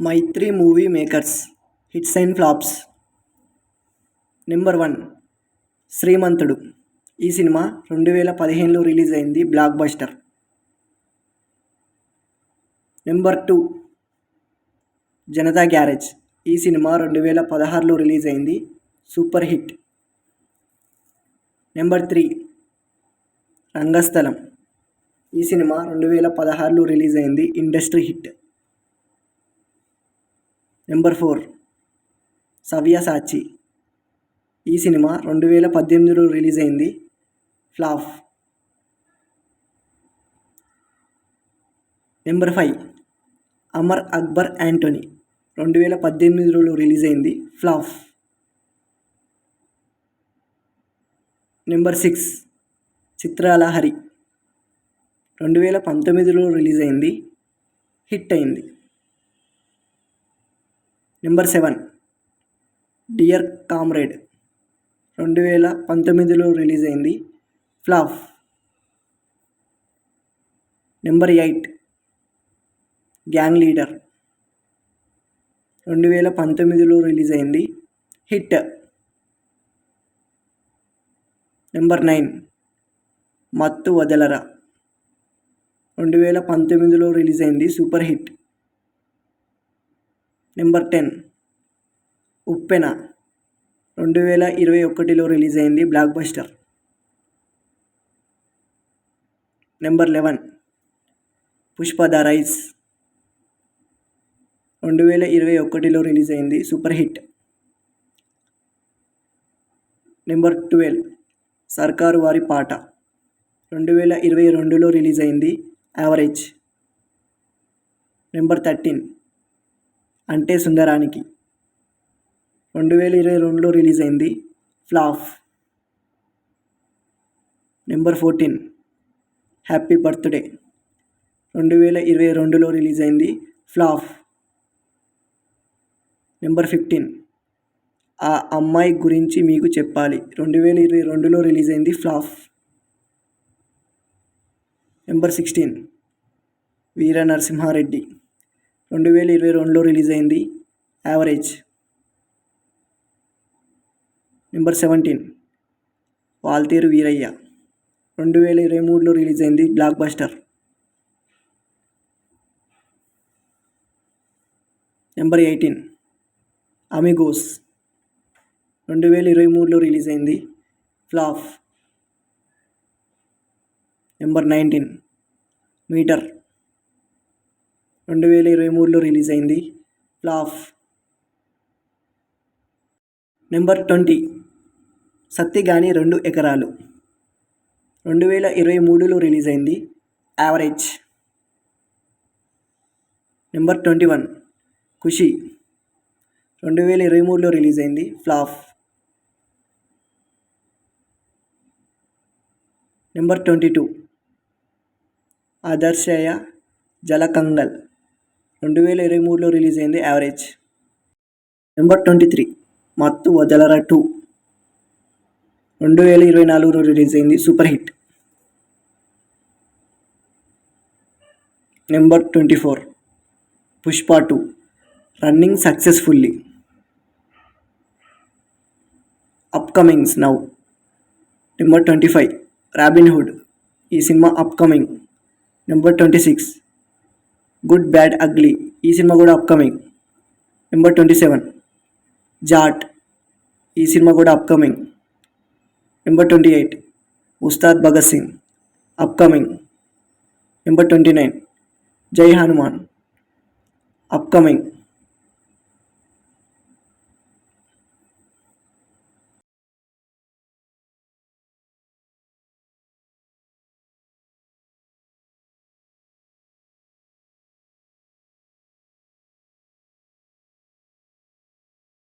Mythri movie makers hits and flops. Number 1 Srimanthudu. ఈ cinema 2015లో release అయింది, blockbuster. Number 2 Janatha garage. ఈ cinema 2016లో రిలీజ్ అయింది, సూపర్ హిట్. నెంబర్ 3 రంగస్థలం. ఈ సినిమా 2016లో రిలీజ్ అయింది, ఇండస్ట్రీ హిట్. నెంబర్ 4 సవ్యసాచి. ఈ సినిమా 2018లో రిలీజ్ అయింది, flop. Number 5 Amar Akbar Anthony. 2018లో రిలీజ్ అయింది, ఫ్లాప్. నెంబర్ 6 చిత్రలహరి. 2019లో రిలీజ్ అయింది, హిట్ అయింది. Number 7 dear comrade. 2019లో రిలీజ్ అయింది, ఫ్లాప్. Number 8 gang leader. 2019లో రిలీజ్ అయింది, హిట్. నెంబర్ 9 మత్తు వదలరా. 2019లో రిలీజ్ అయింది, సూపర్ హిట్. నెంబర్ 10 ఉప్పెన. 2021లో రిలీజ్ అయింది, blockbuster. Number 11 Pushpa the rise. 2021లో రిలీజ్ అయింది, super hit. Number 12 Sarkaru Vaari Paata. 2022లో రిలీజ్ అయింది, యావరేజ్. నెంబర్ 13 అంటే సుందరానికి. 2022లో రిలీజ్ అయింది, ఫ్లాప్. Number 14 happy birthday. 2022లో రిలీజ్ అయింది, ఫ్లాప్. నెంబర్ 15 ఆ అమ్మాయి గురించి మీకు చెప్పాలి. 2022లో రిలీజ్ అయింది, ఫ్లాప్. నెంబర్ 16 వీర నరసింహారెడ్డి. 2022లో రిలీజ్ అయింది, యావరేజ్. నెంబర్ 17 వాల్తేరు వీరయ్య. 2023లో రిలీజ్ అయింది, బ్లాక్ బస్టర్. నెంబర్ 18 అమిగోస్. 2023లో రిలీజ్ అయింది, ఫ్లాప్. నెంబర్ 19 మీటర్. 2023లో రిలీజ్ అయింది, ఫ్లాప్. నెంబర్ 20 సత్తిగాని 2 ఎకరాలు. 2023లో రిలీజ్ అయింది, యావరేజ్. నెంబర్ 21 ఖుషి. 2023లో రిలీజ్ అయింది, ఫ్లాప్. నెంబర్ 22 ఆదర్శయ జలకంగల్. 2023లో రిలీజ్ అయింది, యావరేజ్. నెంబర్ 23 మత్తు వదలరా 2. 2024లో రిలీజ్ అయింది, super hit. Number 24 Pushpa 2 running successfully. Upcomings now. Number 25 Robin Hood. ఈ cinema upcoming. Number 26 good bad ugly. ఈ సినిమా కూడా అప్కమింగ్. నెంబర్ 27 జాట్. ఈ సినిమా కూడా upcoming. Number 28 Ustaad Bhagat Singh, upcoming. Number 29 Jai Hanuman, upcoming.